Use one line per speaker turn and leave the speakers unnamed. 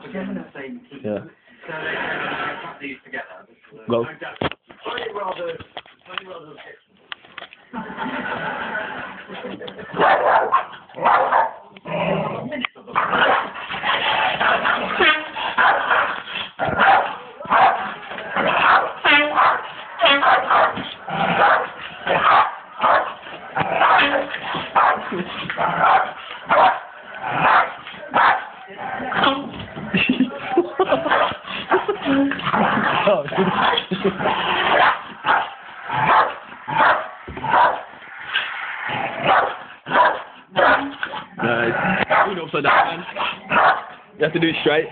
together the same team.
Yeah.
So they put these together.
Go.
I'd rather
Nice. You know, upside down, man. You have to do it straight.